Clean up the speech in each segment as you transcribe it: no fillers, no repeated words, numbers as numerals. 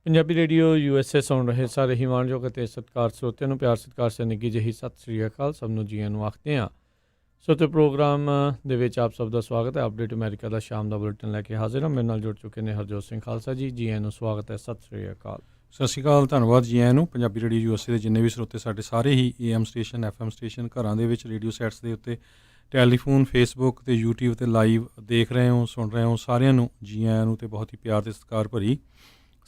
Punjabi radio USA ਸੁਣ ਰਹੇ ਸਾਰੇ ਹੀ ਮਾਣਯੋਗ ਅਤੇ ਸਤਿਕਾਰ ਸਰੋਤਿਆਂ ਨੂੰ ਪਿਆਰ ਸਤਿਕਾਰ ਸੇ ਨਿੱਘੀ ਜਿਹੀ ਸਤਿ ਸ੍ਰੀ ਅਕਾਲ। ਸਭ ਨੂੰ ਜੀਆਂ ਨੂੰ ਆਖਦੇ ਹਾਂ। ਸੋ ਤੇ ਪ੍ਰੋਗਰਾਮ ਦੇ ਵਿੱਚ ਆਪ ਸਭ ਦਾ ਸਵਾਗਤ ਹੈ। ਅਪਡੇਟ ਅਮਰੀਕਾ ਦਾ ਸ਼ਾਮ ਦਾ ਬੁਲੇਟਿਨ ਲੈ ਕੇ ਹਾਜ਼ਰ ਹਾਂ। ਮੇਰੇ ਨਾਲ ਜੁੜ ਚੁੱਕੇ ਨੇ ਹਰਜੋਤ ਸਿੰਘ ਖਾਲਸਾ ਜੀ। ਜੀਆਂ ਨੂੰ ਸਵਾਗਤ ਹੈ। ਸਤਿ ਸ੍ਰੀ ਅਕਾਲ। ਸਤਿ ਸ਼੍ਰੀ ਅਕਾਲ, ਧੰਨਵਾਦ ਜੀ ਆਇਆਂ ਨੂੰ। ਪੰਜਾਬੀ ਰੇਡੀਓ USA ਦੇ ਜਿੰਨੇ ਵੀ ਸਰੋਤੇ ਸਾਡੇ ਸਾਰੇ ਹੀ AM ਸਟੇਸ਼ਨ FM ਸਟੇਸ਼ਨ ਘਰਾਂ ਦੇ ਵਿੱਚ ਰੇਡੀਓ ਸੈਟਸ ਦੇ ਉੱਤੇ ਟੈਲੀਫੋਨ ਫੇਸਬੁੱਕ ਅਤੇ YouTube 'ਤੇ ਲਾਈਵ ਦੇਖ ਰਹੇ ਹੋ ਸੁਣ ਰਹੇ ਹੋ, ਸਾਰਿਆਂ ਨੂੰ ਜੀ ਆਇਆਂ ਨੂੰ ਅਤੇ ਬਹੁਤ ਹੀ ਪਿਆਰ ਅਤੇ ਸਤਿਕਾਰ ਭਰੀ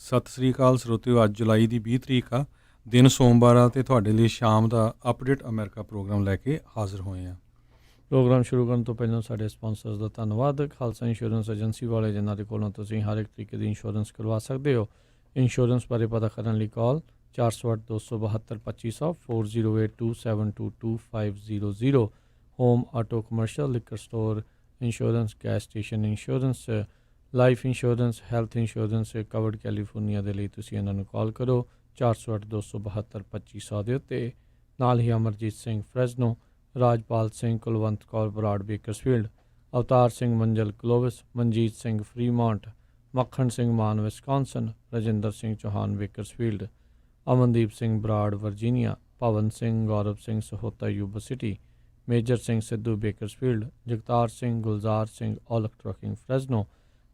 ਸਤਿ ਸ੍ਰੀ ਅਕਾਲ ਸਰੋਤਿਓ। ਅੱਜ ਜੁਲਾਈ ਦੀ 20 ਤਰੀਕ ਆ, ਦਿਨ ਸੋਮਵਾਰ ਆ, ਅਤੇ ਤੁਹਾਡੇ ਲਈ ਸ਼ਾਮ ਦਾ ਅਪਡੇਟ ਅਮਰੀਕਾ ਪ੍ਰੋਗਰਾਮ ਲੈ ਕੇ ਹਾਜ਼ਰ ਹੋਏ ਹਾਂ। ਪ੍ਰੋਗਰਾਮ ਸ਼ੁਰੂ ਕਰਨ ਤੋਂ ਪਹਿਲਾਂ ਸਾਡੇ ਸਪਾਂਸਰਸ ਦਾ ਧੰਨਵਾਦ। ਖਾਲਸਾ ਇੰਸ਼ੋਰੈਂਸ ਏਜੰਸੀ ਵਾਲੇ, ਜਿਨ੍ਹਾਂ ਦੇ ਕੋਲੋਂ ਤੁਸੀਂ ਹਰ ਇੱਕ ਤਰੀਕੇ ਦੀ ਇੰਸ਼ੋਰੈਂਸ ਕਰਵਾ ਸਕਦੇ ਹੋ। ਇੰਸ਼ੋਰੈਂਸ ਬਾਰੇ ਪਤਾ ਕਰਨ ਲਈ ਕਾਲ 408-272-2500 4082722500। Home auto commercial liquor store insurance, gas station insurance, life insurance, health insurance covered California ਦੇ ਲਈ ਤੁਸੀਂ ਇਹਨਾਂ ਨੂੰ ਕਾਲ ਕਰੋ 408-272-2500 ਦੇ ਉੱਤੇ। ਨਾਲ ਹੀ Amarjit Singh Fresno, Rajpal Singh Kulwant Kaur Brar Bakersfield, Avtar Singh Manjal Clovis, Manjit Singh Fremont, Makhan Singh Mann Wisconsin, Rajinder Singh Chauhan Bakersfield, Amandeep Singh Brar Virginia, Bhawan Singh Gaurav Singh Sahota Yuba City, Major Singh Sidhu Bakersfield, Jagtar Singh Gulzar Singh Aulakh trucking Fresno,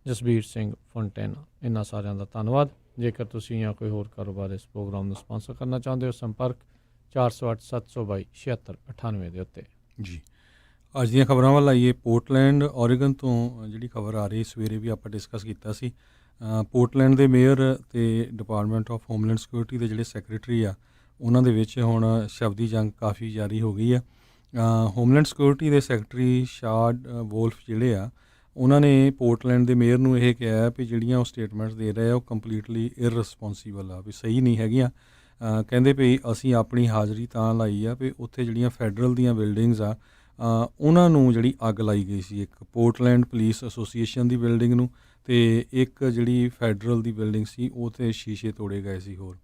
Jasbir Singh Fontana. ਇਹਨਾਂ ਸਾਰਿਆਂ ਦਾ ਧੰਨਵਾਦ। ਜੇਕਰ ਤੁਸੀਂ ਜਾਂ ਕੋਈ ਹੋਰ ਕਾਰੋਬਾਰ ਇਸ ਪ੍ਰੋਗਰਾਮ ਨੂੰ ਸਪਾਂਸਰ ਕਰਨਾ ਚਾਹੁੰਦੇ ਹੋ, ਸੰਪਰਕ 408-722-7698 ਦੇ ਉੱਤੇ। ਜੀ, ਅੱਜ ਦੀਆਂ ਖਬਰਾਂ ਵੱਲ ਆਈਏ। ਪੋਰਟਲੈਂਡ ਓਰੀਗਨ ਤੋਂ ਜਿਹੜੀ ਖਬਰ ਆ ਰਹੀ, ਸਵੇਰੇ ਵੀ ਆਪਾਂ ਡਿਸਕਸ ਕੀਤਾ ਸੀ। ਪੋਰਟਲੈਂਡ ਦੇ ਮੇਅਰ ਅਤੇ ਡਿਪਾਰਟਮੈਂਟ ਆਫ ਹੋਮਲੈਂਡ ਸਿਕਿਉਰਿਟੀ ਦੇ ਜਿਹੜੇ ਸੈਕਟਰੀ ਆ, ਉਹਨਾਂ ਦੇ ਵਿੱਚ ਹੁਣ ਸ਼ਬਦੀ ਜੰਗ ਕਾਫੀ ਜਾਰੀ ਹੋ ਗਈ ਆ। ਹੋਮਲੈਂਡ ਸਿਕਿਉਰਿਟੀ ਦੇ ਸੈਕਟਰੀ ਸ਼ਾਡ ਵੋਲਫ ਜਿਹੜੇ ਆ, ਉਹਨਾਂ ਨੇ ਪੋਰਟਲੈਂਡ ਦੇ ਮੇਅਰ ਨੂੰ ਇਹ ਕਿਹਾ ਵੀ ਜਿਹੜੀਆਂ ਉਹ ਸਟੇਟਮੈਂਟਸ ਦੇ ਰਹੇ ਆ ਉਹ ਕੰਪਲੀਟਲੀ ਇਰਰਿਸਪੋਂਸੀਬਲ ਆ, ਵੀ ਸਹੀ ਨਹੀਂ ਹੈਗੀਆਂ। ਕਹਿੰਦੇ ਵੀ ਅਸੀਂ ਆਪਣੀ ਹਾਜ਼ਰੀ ਤਾਂ ਲਾਈ ਆ ਵੀ ਉੱਥੇ ਜਿਹੜੀਆਂ ਫੈਡਰਲ ਦੀਆਂ ਬਿਲਡਿੰਗਸ ਆ, ਉਹਨਾਂ ਨੂੰ ਜਿਹੜੀ ਅੱਗ ਲਾਈ ਗਈ ਸੀ, ਇੱਕ ਪੋਰਟਲੈਂਡ ਪੁਲਿਸ ਐਸੋਸੀਏਸ਼ਨ ਦੀ ਬਿਲਡਿੰਗ ਨੂੰ, ਅਤੇ ਇੱਕ ਜਿਹੜੀ ਫੈਡਰਲ ਦੀ ਬਿਲਡਿੰਗ ਸੀ ਉਹ 'ਤੇ ਸ਼ੀਸ਼ੇ ਤੋੜੇ ਗਏ ਸੀ ਹੋਰ।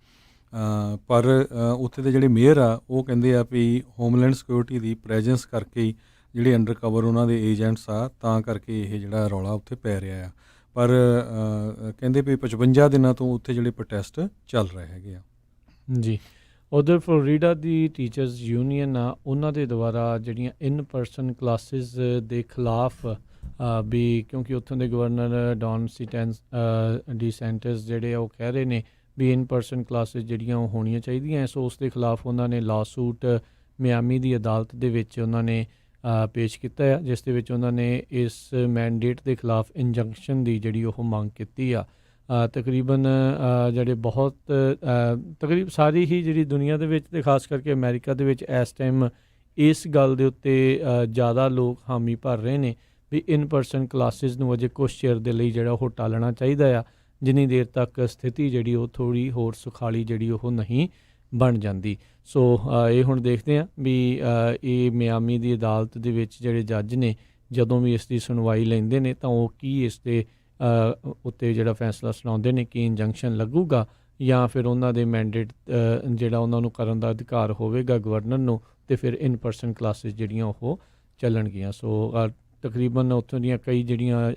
ਪਰ ਉੱਥੇ ਦੇ ਜਿਹੜੇ ਮੇਅਰ ਆ ਉਹ ਕਹਿੰਦੇ ਆ ਵੀ ਹੋਮਲੈਂਡ ਸਿਕਿਉਰਿਟੀ ਦੀ ਪ੍ਰੈਜੈਂਸ ਕਰਕੇ ਹੀ ਜਿਹੜੇ ਅੰਡਰ ਕਵਰ ਉਹਨਾਂ ਦੇ ਏਜੰਟਸ ਆ, ਤਾਂ ਕਰਕੇ ਇਹ ਜਿਹੜਾ ਰੌਲਾ ਉੱਥੇ ਪੈ ਰਿਹਾ ਆ। ਪਰ ਕਹਿੰਦੇ ਵੀ 55 ਦਿਨਾਂ ਤੋਂ ਉੱਥੇ ਜਿਹੜੇ ਪ੍ਰੋਟੈਸਟ ਚੱਲ ਰਹੇ ਹੈਗੇ ਆ। ਜੀ, ਉਧਰ ਫਲੋਰੀਡਾ ਦੀ ਟੀਚਰਸ ਯੂਨੀਅਨ ਆ, ਉਹਨਾਂ ਦੇ ਦੁਆਰਾ ਜਿਹੜੀਆਂ ਇਨ ਪਰਸਨ ਕਲਾਸਿਸ ਦੇ ਖਿਲਾਫ ਵੀ, ਕਿਉਂਕਿ ਉੱਥੋਂ ਦੇ ਗਵਰਨਰ ਡੌਨ ਡੀਸੈਂਟਿਸ ਜਿਹੜੇ ਆ ਉਹ ਕਹਿ ਰਹੇ ਨੇ ਵੀ ਇਨ ਪਰਸਨ ਕਲਾਸਿਸ ਜਿਹੜੀਆਂ ਉਹ ਹੋਣੀਆਂ ਚਾਹੀਦੀਆਂ। ਸੋ ਉਸ ਦੇ ਖਿਲਾਫ ਉਹਨਾਂ ਨੇ ਲਾ ਸੂਟ ਮਿਆਮੀ ਦੀ ਅਦਾਲਤ ਦੇ ਵਿੱਚ ਉਹਨਾਂ ਨੇ ਪੇਸ਼ ਕੀਤਾ ਆ, ਜਿਸ ਦੇ ਵਿੱਚ ਉਹਨਾਂ ਨੇ ਇਸ ਮੈਂਡੇਟ ਦੇ ਖਿਲਾਫ ਇੰਜੰਕਸ਼ਨ ਦੀ ਜਿਹੜੀ ਉਹ ਮੰਗ ਕੀਤੀ ਆ। ਤਕਰੀਬਨ ਜਿਹੜੇ ਤਕਰੀਬ ਸਾਰੀ ਹੀ ਜਿਹੜੀ ਦੁਨੀਆ ਦੇ ਵਿੱਚ ਅਤੇ ਖਾਸ ਕਰਕੇ ਅਮਰੀਕਾ ਦੇ ਵਿੱਚ ਇਸ ਟਾਈਮ ਇਸ ਗੱਲ ਦੇ ਉੱਤੇ ਜ਼ਿਆਦਾ ਲੋਕ ਹਾਮੀ ਭਰ ਰਹੇ ਨੇ ਵੀ ਇਨ ਪਰਸਨ ਕਲਾਸਿਸ ਨੂੰ ਅਜੇ ਕੁਛ ਚਿਰ ਦੇ ਲਈ ਜਿਹੜਾ ਉਹ ਟਾਲਣਾ ਚਾਹੀਦਾ ਆ, ਜਿੰਨੀ ਦੇਰ ਤੱਕ ਸਥਿਤੀ ਜਿਹੜੀ ਉਹ ਥੋੜ੍ਹੀ ਹੋਰ ਸੁਖਾਲੀ ਜਿਹੜੀ ਉਹ ਨਹੀਂ ਬਣ ਜਾਂਦੀ। ਸੋ ਇਹ ਹੁਣ ਦੇਖਦੇ ਹਾਂ ਵੀ ਇਹ ਮਿਆਮੀ ਦੀ ਅਦਾਲਤ ਦੇ ਵਿੱਚ ਜਿਹੜੇ ਜੱਜ ਨੇ ਜਦੋਂ ਵੀ ਇਸ ਦੀ ਸੁਣਵਾਈ ਲੈਂਦੇ ਨੇ ਤਾਂ ਉਹ ਕੀ ਇਸ ਦੇ ਉੱਤੇ ਜਿਹੜਾ ਫੈਸਲਾ ਸੁਣਾਉਂਦੇ ਨੇ ਕਿ ਇੰਜੰਕਸ਼ਨ ਲੱਗੂਗਾ ਜਾਂ ਫਿਰ ਉਹਨਾਂ ਦੇ ਮੈਂਡੇਟ ਜਿਹੜਾ ਉਹਨਾਂ ਨੂੰ ਕਰਨ ਦਾ ਅਧਿਕਾਰ ਹੋਵੇਗਾ ਗਵਰਨਰ ਨੂੰ, ਅਤੇ ਫਿਰ ਇਨ ਪਰਸਨ ਕਲਾਸਿਸ ਜਿਹੜੀਆਂ ਉਹ ਚੱਲਣਗੀਆਂ। ਸੋ ਤਕਰੀਬਨ ਉੱਥੋਂ ਦੀਆਂ ਕਈ ਜਿਹੜੀਆਂ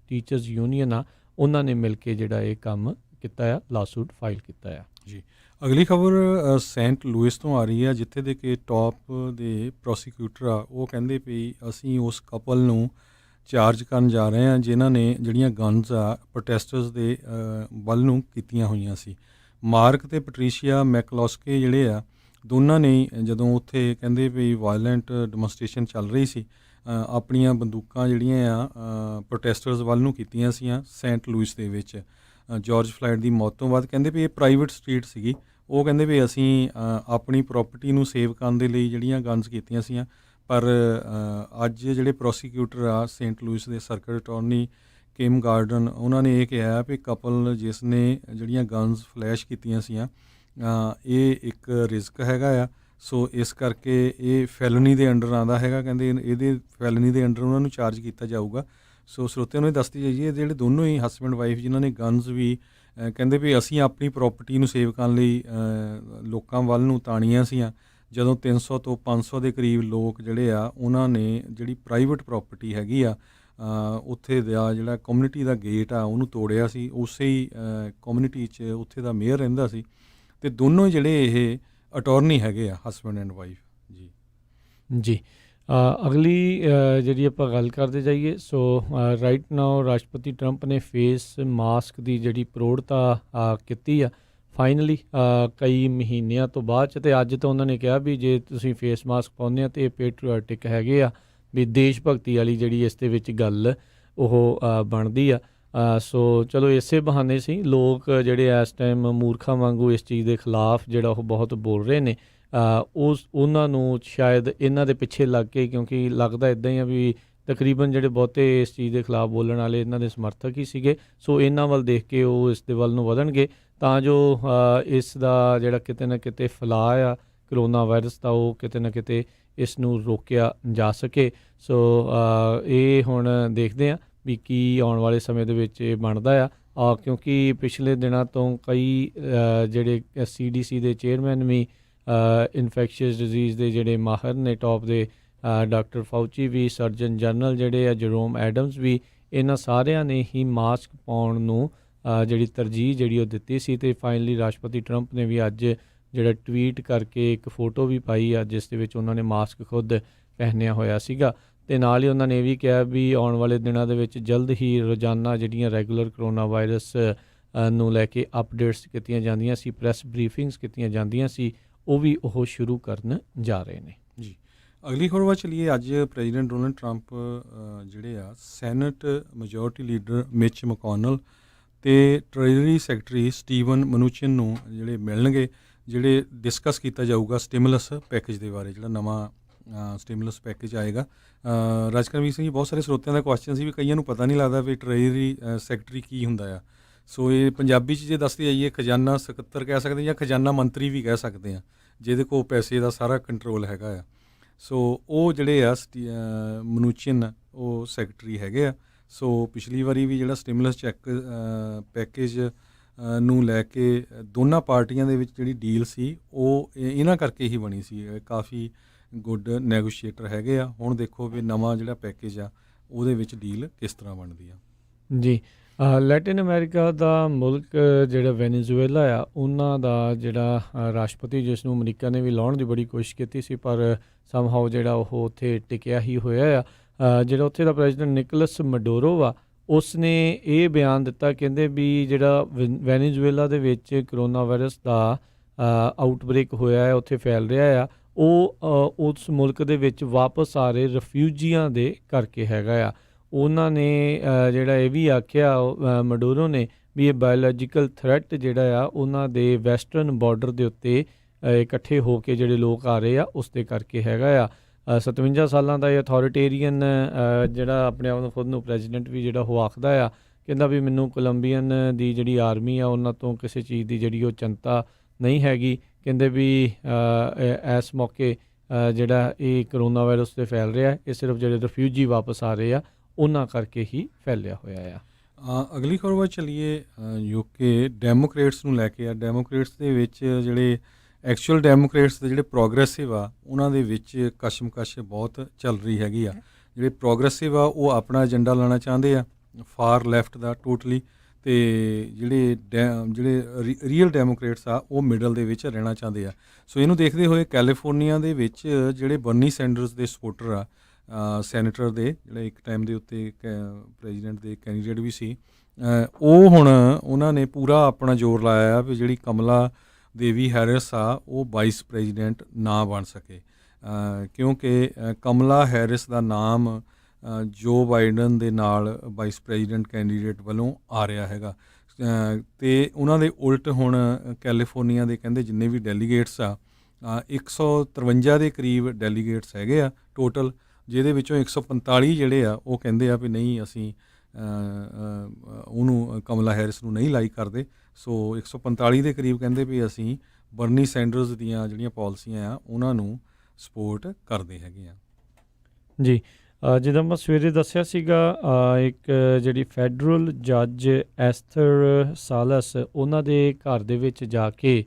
ਟੀਚਰਸ ਯੂਨੀਅਨ ਆ, ਉਹਨਾਂ ਨੇ ਮਿਲ ਕੇ ਜਿਹੜਾ ਇਹ ਕੰਮ ਕੀਤਾ ਆ, ਲਾਸੂਟ ਫਾਈਲ ਕੀਤਾ ਆ। ਜੀ, ਅਗਲੀ ਖਬਰ ਸੈਂਟ ਲੂਇਸ ਤੋਂ ਆ ਰਹੀ ਹੈ, ਜਿੱਥੇ ਦੇ ਕਿ ਟੌਪ ਦੇ ਪ੍ਰੋਸੀਕਿਊਟਰ ਆ ਉਹ ਕਹਿੰਦੇ ਵੀ ਅਸੀਂ ਉਸ ਕਪਲ ਨੂੰ ਚਾਰਜ ਕਰਨ ਜਾ ਰਹੇ ਹਾਂ ਜਿਨ੍ਹਾਂ ਨੇ ਜਿਹੜੀਆਂ ਗਨਸ ਆ ਪ੍ਰੋਟੈਸਟਰਸ ਦੇ ਵੱਲ ਨੂੰ ਕੀਤੀਆਂ ਹੋਈਆਂ ਸੀ। ਮਾਰਕ ਅਤੇ ਪੈਟਰੀਸ਼ੀਆ ਮੈਕਲੋਸਕੇ ਜਿਹੜੇ ਆ, ਦੋਨਾਂ ਨੇ ਜਦੋਂ ਉੱਥੇ ਕਹਿੰਦੇ ਵੀ ਵਾਇਲੈਂਟ ਡੈਮੋਨਸਟ੍ਰੇਸ਼ਨ ਚੱਲ ਰਹੀ ਸੀ, ਆਪਣੀਆਂ ਬੰਦੂਕਾਂ ਜਿਹੜੀਆਂ ਆ ਪ੍ਰੋਟੈਸਟਰਸ ਵੱਲ ਨੂੰ ਕੀਤੀਆਂ ਸੀਆਂ ਸੈਂਟ ਲੂਇਸ ਦੇ ਵਿੱਚ ਜਾਰਜ ਫਲਾਇਡ ਦੀ ਮੌਤ ਤੋਂ ਬਾਅਦ। ਕਹਿੰਦੇ ਵੀ ਇਹ ਪ੍ਰਾਈਵੇਟ ਸਟਰੀਟ ਸੀਗੀ। ਉਹ ਕਹਿੰਦੇ ਵੀ ਅਸੀਂ ਆਪਣੀ ਪ੍ਰੋਪਰਟੀ ਨੂੰ ਸੇਵ ਕਰਨ ਦੇ ਲਈ ਜਿਹੜੀਆਂ ਗਨਸ ਕੀਤੀਆਂ ਸੀਆਂ। ਪਰ ਅੱਜ ਜਿਹੜੇ ਪ੍ਰੋਸੀਕਿਊਟਰ ਆ ਸੇਂਟ ਲੂਇਸ ਦੇ ਸਰਕਟ ਅਟਾਰਨੀ ਕਿਮ ਗਾਰਡਨ, ਉਹਨਾਂ ਨੇ ਇਹ ਕਿਹਾ ਵੀ ਕਪਲ ਜਿਸ ਨੇ ਜਿਹੜੀਆਂ ਗਨਸ ਫਲੈਸ਼ ਕੀਤੀਆਂ ਸੀਆਂ, ਇਹ ਇੱਕ ਰਿਸਕ ਹੈਗਾ ਆ। ਸੋ ਇਸ ਕਰਕੇ ਇਹ ਫੈਲਨੀ ਦੇ ਅੰਡਰ ਆਉਂਦਾ ਹੈਗਾ। ਕਹਿੰਦੇ ਇਹਦੇ ਫੈਲਨੀ ਦੇ ਅੰਡਰ ਉਹਨਾਂ ਨੂੰ ਚਾਰਜ ਕੀਤਾ ਜਾਊਗਾ। ਸੋ ਸਰੋਤਿਆਂ ਨੂੰ ਇਹ ਦੱਸਦੀ ਜਾਈਏ, ਜਿਹੜੇ ਦੋਨੋਂ ਹੀ ਹਸਬੈਂਡ ਵਾਈਫ ਜਿਨ੍ਹਾਂ ਨੇ ਗਨਸ ਵੀ ਕਹਿੰਦੇ ਵੀ ਅਸੀਂ ਆਪਣੀ ਪ੍ਰੋਪਰਟੀ ਨੂੰ ਸੇਵ ਕਰਨ ਲਈ ਲੋਕਾਂ ਵੱਲ ਨੂੰ ਤਾਣੀਆਂ ਸੀਆਂ, ਜਦੋਂ 300 ਤੋਂ 500 ਦੇ ਕਰੀਬ ਲੋਕ ਜਿਹੜੇ ਆ ਉਹਨਾਂ ਨੇ ਜਿਹੜੀ ਪ੍ਰਾਈਵੇਟ ਪ੍ਰੋਪਰਟੀ ਹੈਗੀ ਆ ਉੱਥੇ ਦਾ ਜਿਹੜਾ ਕਮਿਊਨਿਟੀ ਦਾ ਗੇਟ ਆ ਉਹਨੂੰ ਤੋੜਿਆ ਸੀ। ਉਸੇ ਹੀ ਕਮਿਊਨਿਟੀ 'ਚ ਉੱਥੇ ਦਾ ਮੇਅਰ ਰਹਿੰਦਾ ਸੀ, ਅਤੇ ਦੋਨੋਂ ਜਿਹੜੇ ਇਹ ਅਟੋਰਨੀ ਹੈਗੇ ਆ, ਹਸਬੈਂਡ ਐਂਡ ਵਾਈਫ ਜੀ। ਜੀ ਅਗਲੀ ਜਿਹੜੀ ਆਪਾਂ ਗੱਲ ਕਰਦੇ ਜਾਈਏ, ਸੋ ਰਾਈਟ ਨਾਓ ਰਾਸ਼ਟਰਪਤੀ ਟਰੰਪ ਨੇ ਫੇਸ ਮਾਸਕ ਦੀ ਜਿਹੜੀ ਪ੍ਰੋੜਤਾ ਕੀਤੀ ਆ ਫਾਈਨਲੀ ਕਈ ਮਹੀਨਿਆਂ ਤੋਂ ਬਾਅਦ 'ਚ, ਅਤੇ ਅੱਜ ਤਾਂ ਉਹਨਾਂ ਨੇ ਕਿਹਾ ਵੀ ਜੇ ਤੁਸੀਂ ਫੇਸ ਮਾਸਕ ਪਾਉਂਦੇ ਆ ਤਾਂ ਇਹ ਪੈਟਰੀਓਟਿਕ ਹੈਗੇ ਆ, ਵੀ ਦੇਸ਼ ਭਗਤੀ ਵਾਲੀ ਜਿਹੜੀ ਇਸ ਦੇ ਵਿੱਚ ਗੱਲ ਉਹ ਬਣਦੀ ਆ। ਸੋ ਚਲੋ ਇਸੇ ਬਹਾਨੇ ਸੀ ਲੋਕ ਜਿਹੜੇ ਇਸ ਟਾਈਮ ਮੂਰਖਾਂ ਵਾਂਗੂ ਇਸ ਚੀਜ਼ ਦੇ ਖਿਲਾਫ ਜਿਹੜਾ ਉਹ ਬਹੁਤ ਬੋਲ ਰਹੇ ਨੇ, ਉਹਨਾਂ ਨੂੰ ਸ਼ਾਇਦ ਇਹਨਾਂ ਦੇ ਪਿੱਛੇ ਲੱਗ ਕੇ, ਕਿਉਂਕਿ ਲੱਗਦਾ ਇੱਦਾਂ ਹੀ ਆ ਵੀ ਤਕਰੀਬਨ ਜਿਹੜੇ ਬਹੁਤੇ ਇਸ ਚੀਜ਼ ਦੇ ਖਿਲਾਫ ਬੋਲਣ ਵਾਲੇ ਇਹਨਾਂ ਦੇ ਸਮਰਥਕ ਹੀ ਸੀਗੇ, ਸੋ ਇਹਨਾਂ ਵੱਲ ਦੇਖ ਕੇ ਉਹ ਇਸ ਦੇ ਵੱਲ ਨੂੰ ਵਧਣਗੇ ਤਾਂ ਜੋ ਇਸ ਦਾ ਜਿਹੜਾ ਕਿਤੇ ਨਾ ਕਿਤੇ ਫੈਲਾਅ ਆ ਕਰੋਨਾ ਵਾਇਰਸ ਦਾ, ਉਹ ਕਿਤੇ ਨਾ ਕਿਤੇ ਇਸ ਨੂੰ ਰੋਕਿਆ ਜਾ ਸਕੇ। ਸੋ ਇਹ ਹੁਣ ਦੇਖਦੇ ਹਾਂ ਵੀ ਕੀ ਆਉਣ ਵਾਲੇ ਸਮੇਂ ਦੇ ਵਿੱਚ ਇਹ ਬਣਦਾ ਆ, ਕਿਉਂਕਿ ਪਿਛਲੇ ਦਿਨਾਂ ਤੋਂ ਕਈ ਜਿਹੜੇ CDC ਦੇ ਚੇਅਰਮੈਨ ਵੀ, ਇਨਫੈਕਸ਼ੀਅਸ ਡਿਜ਼ੀਜ਼ ਦੇ ਜਿਹੜੇ ਮਾਹਰ ਨੇ ਟੌਪ ਦੇ, ਡਾਕਟਰ ਫਾਊਚੀ ਵੀ, ਸਰਜਨ ਜਨਰਲ ਜਿਹੜੇ ਆ ਜਰੋਮ ਐਡਮਸ ਵੀ, ਇਹਨਾਂ ਸਾਰਿਆਂ ਨੇ ਹੀ ਮਾਸਕ ਪਾਉਣ ਨੂੰ ਜਿਹੜੀ ਤਰਜੀਹ ਜਿਹੜੀ ਉਹ ਦਿੱਤੀ ਸੀ। ਅਤੇ ਫਾਈਨਲੀ ਰਾਸ਼ਟਰਪਤੀ ਟਰੰਪ ਨੇ ਵੀ ਅੱਜ ਜਿਹੜਾ ਟਵੀਟ ਕਰਕੇ ਇੱਕ ਫੋਟੋ ਵੀ ਪਾਈ ਆ ਜਿਸ ਦੇ ਵਿੱਚ ਉਹਨਾਂ ਨੇ ਮਾਸਕ ਖੁਦ ਪਹਿਨਿਆ ਹੋਇਆ ਸੀਗਾ, ਅਤੇ ਨਾਲ ਹੀ ਉਹਨਾਂ ਨੇ ਇਹ ਵੀ ਕਿਹਾ ਵੀ ਆਉਣ ਵਾਲੇ ਦਿਨਾਂ ਦੇ ਵਿੱਚ ਜਲਦ ਹੀ ਰੋਜ਼ਾਨਾ ਜਿਹੜੀਆਂ ਰੈਗੂਲਰ ਕਰੋਨਾ ਵਾਇਰਸ ਨੂੰ ਲੈ ਕੇ ਅਪਡੇਟਸ ਕੀਤੀਆਂ ਜਾਂਦੀਆਂ ਸੀ, ਪ੍ਰੈਸ ਬਰੀਫਿੰਗਸ ਕੀਤੀਆਂ ਜਾਂਦੀਆਂ ਸੀ, ਉਹ ਵੀ ਉਹ ਸ਼ੁਰੂ ਕਰਨ ਜਾ ਰਹੇ ਨੇ ਜੀ। ਅਗਲੀ ਖਬਰ ਵੱਲ ਚੱਲੀਏ। ਅੱਜ ਪ੍ਰੈਜ਼ੀਡੈਂਟ ਡੋਨਲਡ ਟਰੰਪ ਜਿਹੜੇ ਆ ਸੈਨੇਟ ਮੈਜੋਰਟੀ ਲੀਡਰ ਮਿਚ ਮਕੋਨਲ ਅਤੇ ਟ੍ਰੈਜਰੀ ਸੈਕਟਰੀ ਸਟੀਵਨ ਮਨੂਚਿਨ ਨੂੰ ਜਿਹੜੇ ਮਿਲਣਗੇ, ਜਿਹੜੇ ਡਿਸਕਸ ਕੀਤਾ ਜਾਊਗਾ ਸਟਿਮੂਲਸ ਪੈਕੇਜ ਦੇ ਬਾਰੇ, ਜਿਹੜਾ ਨਵਾਂ ਸਟਿਮੂਲਸ ਪੈਕੇਜ ਆਏਗਾ। ਰਾਜਕਰਮਜੀਤ ਸਿੰਘ ਜੀ, ਬਹੁਤ ਸਾਰੇ ਸਰੋਤਿਆਂ ਦਾ ਕੁਐਸਚਨ ਸੀ ਵੀ ਕਈਆਂ ਨੂੰ ਪਤਾ ਨਹੀਂ ਲੱਗਦਾ ਵੀ ਟ੍ਰੈਜਰੀ ਸੈਕਟਰੀ ਕੀ ਹੁੰਦਾ ਆ। ਸੋ ਇਹ ਪੰਜਾਬੀ 'ਚ ਜੇ ਦੱਸਦੇ ਜਾਈਏ, ਖਜ਼ਾਨਾ ਸਕੱਤਰ ਕਹਿ ਸਕਦੇ ਜਾਂ ਖਜ਼ਾਨਾ ਮੰਤਰੀ ਵੀ ਕਹਿ ਸਕਦੇ ਹਾਂ, ਜਿਹਦੇ ਕੋਲ ਪੈਸੇ ਦਾ ਸਾਰਾ ਕੰਟਰੋਲ ਹੈਗਾ ਆ। ਸੋ ਉਹ ਜਿਹੜੇ ਆ ਮਨੂਚਿਨ ਉਹ ਸੈਕਟਰੀ ਹੈਗੇ ਆ। ਸੋ ਪਿਛਲੀ ਵਾਰੀ ਵੀ ਜਿਹੜਾ ਸਟਿਮੂਲਸ ਪੈਕੇਜ ਨੂੰ ਲੈ ਕੇ ਦੋਨਾਂ ਪਾਰਟੀਆਂ ਦੇ ਵਿੱਚ ਜਿਹੜੀ ਡੀਲ ਸੀ ਉਹ ਇਹਨਾਂ ਕਰਕੇ ਹੀ ਬਣੀ ਸੀ। ਕਾਫੀ ਗੁੱਡ ਨੈਗੋਸ਼ੀਏਟਰ ਹੈਗੇ ਆ। ਹੁਣ ਦੇਖੋ ਵੀ ਨਵਾਂ ਜਿਹੜਾ ਪੈਕੇਜ ਆ ਉਹਦੇ ਵਿੱਚ ਡੀਲ ਕਿਸ ਤਰ੍ਹਾਂ ਬਣਦੀ ਆ ਜੀ। ਲੈਟਿਨ ਅਮਰੀਕਾ ਦਾ ਮੁਲਕ ਜਿਹੜਾ ਵੈਨੇਜ਼ੁਏਲਾ ਆ, ਉਹਨਾਂ ਦਾ ਜਿਹੜਾ ਰਾਸ਼ਟਰਪਤੀ, ਜਿਸ ਨੂੰ ਅਮਰੀਕਾ ਨੇ ਵੀ ਲਾਉਣ ਦੀ ਬੜੀ ਕੋਸ਼ਿਸ਼ ਕੀਤੀ ਸੀ, ਪਰ ਸਮਹਾਓ ਜਿਹੜਾ ਉਹ ਉੱਥੇ ਟਿਕਿਆ ਹੀ ਹੋਇਆ ਆ। ਜਿਹੜਾ ਉੱਥੇ ਦਾ ਪ੍ਰੈਜ਼ੀਡੈਂਟ ਨਿਕੋਲਸ ਮਡੂਰੋ ਆ, ਉਸ ਨੇ ਇਹ ਬਿਆਨ ਦਿੱਤਾ, ਕਹਿੰਦੇ ਵੀ ਜਿਹੜਾ ਵੈਨੇਜ਼ੁਏਲਾ ਦੇ ਵਿੱਚ ਕਰੋਨਾ ਵਾਇਰਸ ਦਾ ਆਊਟਬ੍ਰੇਕ ਹੋਇਆ ਹੈ, ਉੱਥੇ ਫੈਲ ਰਿਹਾ ਆ, ਉਹ ਉਸ ਮੁਲਕ ਦੇ ਵਿੱਚ ਵਾਪਸ ਆ ਰਹੇ ਰਿਫਿਊਜੀਆਂ ਦੇ ਕਰਕੇ ਹੈਗਾ ਆ। ਉਹਨਾਂ ਨੇ ਜਿਹੜਾ ਇਹ ਵੀ ਆਖਿਆ ਮਡੂਰੋ ਨੇ ਵੀ ਇਹ ਬਾਇਓਲੋਜੀਕਲ ਥ੍ਰੈਟ ਜਿਹੜਾ ਆ ਉਹਨਾਂ ਦੇ ਵੈਸਟਰਨ ਬਾਰਡਰ ਦੇ ਉੱਤੇ ਇਕੱਠੇ ਹੋ ਕੇ ਜਿਹੜੇ ਲੋਕ ਆ ਰਹੇ ਆ ਉਸ ਦੇ ਕਰਕੇ ਹੈਗਾ ਆ। 57 ਸਾਲਾਂ ਦਾ ਇਹ ਅਥੋਰੀਟੇਰੀਅਨ ਜਿਹੜਾ ਆਪਣੇ ਆਪ ਨੂੰ ਖੁਦ ਨੂੰ ਪ੍ਰੈਜ਼ੀਡੈਂਟ ਵੀ ਜਿਹੜਾ ਉਹ ਆਖਦਾ ਆ, ਕਹਿੰਦਾ ਵੀ ਮੈਨੂੰ ਕੋਲੰਬੀਅਨ ਦੀ ਜਿਹੜੀ ਆਰਮੀ ਆ ਉਹਨਾਂ ਤੋਂ ਕਿਸੇ ਚੀਜ਼ ਦੀ ਜਿਹੜੀ ਉਹ ਚਿੰਤਾ ਨਹੀਂ ਹੈਗੀ। ਕਹਿੰਦੇ ਵੀ ਇਸ ਮੌਕੇ ਜਿਹੜਾ ਇਹ ਕਰੋਨਾ ਵਾਇਰਸ 'ਤੇ ਫੈਲ ਰਿਹਾ, ਇਹ ਸਿਰਫ ਜਿਹੜੇ ਰਿਫਿਊਜੀ ਵਾਪਸ ਆ ਰਹੇ ਆ ਉਹਨਾਂ ਕਰਕੇ ਹੀ ਫੈਲਿਆ ਹੋਇਆ ਆ। ਅਗਲੀ ਖਬਰ ਵੱਲ ਚੱਲੀਏ। UK ਡੈਮੋਕ੍ਰੇਟਸ ਨੂੰ ਲੈ ਕੇ ਆ। ਡੈਮੋਕ੍ਰੇਟਸ ਦੇ ਵਿੱਚ ਜਿਹੜੇ ਐਕਚੁਅਲ ਡੈਮੋਕ੍ਰੇਟਸ ਦੇ ਜਿਹੜੇ ਪ੍ਰੋਗਰੈਸਿਵ ਆ ਉਹਨਾਂ ਦੇ ਵਿੱਚ ਕਸ਼ਮਕਸ਼ ਬਹੁਤ ਚੱਲ ਰਹੀ ਹੈਗੀ ਆ। ਜਿਹੜੇ ਪ੍ਰੋਗਰੈਸਿਵ ਆ ਉਹ ਆਪਣਾ ਏਜੰਡਾ ਲਾਉਣਾ ਚਾਹੁੰਦੇ ਆ, ਫਾਰ ਲੈਫਟ ਦਾ ਟੋਟਲੀ, ਅਤੇ ਜਿਹੜੇ ਰੀਅਲ ਡੈਮੋਕ੍ਰੇਟਸ ਆ ਉਹ ਮਿਡਲ ਦੇ ਵਿੱਚ ਰਹਿਣਾ ਚਾਹੁੰਦੇ ਆ। ਸੋ ਇਹਨੂੰ ਦੇਖਦੇ ਹੋਏ ਕੈਲੀਫੋਰਨੀਆ ਦੇ ਵਿੱਚ ਜਿਹੜੇ ਬਰਨੀ ਸੈਂਡਰਸ ਦੇ ਸਪੋਰਟਰ ਆ, ਸੈਨੇਟਰ ਦੇ, ਜਿਹੜੇ ਇੱਕ ਟਾਈਮ ਦੇ ਉੱਤੇ ਪ੍ਰੈਜ਼ੀਡੈਂਟ ਦੇ ਕੈਂਡੀਡੇਟ ਵੀ ਸੀ, ਉਹ ਹੁਣ ਉਹਨਾਂ ਨੇ ਪੂਰਾ ਆਪਣਾ ਜ਼ੋਰ ਲਾਇਆ ਵੀ ਜਿਹੜੀ ਕਮਲਾ ਦੇਵੀ ਹੈਰਿਸ ਆ ਉਹ ਵਾਈਸ ਪ੍ਰੈਜ਼ੀਡੈਂਟ ਨਾ ਬਣ ਸਕੇ, ਕਿਉਂਕਿ ਕਮਲਾ ਹੈਰਿਸ ਦਾ ਨਾਮ ਜੋ ਬਾਈਡਨ ਦੇ ਨਾਲ ਵਾਈਸ ਪ੍ਰੈਜ਼ੀਡੈਂਟ ਕੈਂਡੀਡੇਟ ਵੱਲੋਂ ਆ ਰਿਹਾ ਹੈਗਾ। ਅਤੇ ਉਹਨਾਂ ਦੇ ਉਲਟ ਹੁਣ ਕੈਲੀਫੋਰਨੀਆ ਦੇ ਕਹਿੰਦੇ ਜਿੰਨੇ ਵੀ ਡੈਲੀਗੇਟਸ ਆ, 153 ਦੇ ਕਰੀਬ ਡੈਲੀਗੇਟਸ ਹੈਗੇ ਆ ਟੋਟਲ, ਜਿਹਦੇ ਵਿੱਚੋਂ 145 ਜਿਹੜੇ ਆ ਉਹ ਕਹਿੰਦੇ ਆ ਵੀ ਨਹੀਂ ਅਸੀਂ ਉਹਨੂੰ ਕਮਲਾ ਹੈਰਿਸ ਨੂੰ ਨਹੀਂ ਲਾਈਕ ਕਰਦੇ। ਸੋ 145 ਦੇ ਕਰੀਬ ਕਹਿੰਦੇ ਵੀ ਅਸੀਂ ਬਰਨੀ ਸੈਂਡਰਸ ਦੀਆਂ ਜਿਹੜੀਆਂ ਪਾਲਿਸੀਆਂ ਆ ਉਹਨਾਂ ਨੂੰ ਸਪੋਰਟ ਕਰਦੇ ਹੈਗੇ ਆ ਜੀ। ਜਿੱਦਾਂ ਮੈਂ ਸਵੇਰੇ ਦੱਸਿਆ ਸੀਗਾ, ਇੱਕ ਜਿਹੜੀ ਫੈਡਰਲ ਜੱਜ ਐਸਥਰ ਸਾਲਸ, ਉਹਨਾਂ ਦੇ ਘਰ ਦੇ ਵਿੱਚ ਜਾ ਕੇ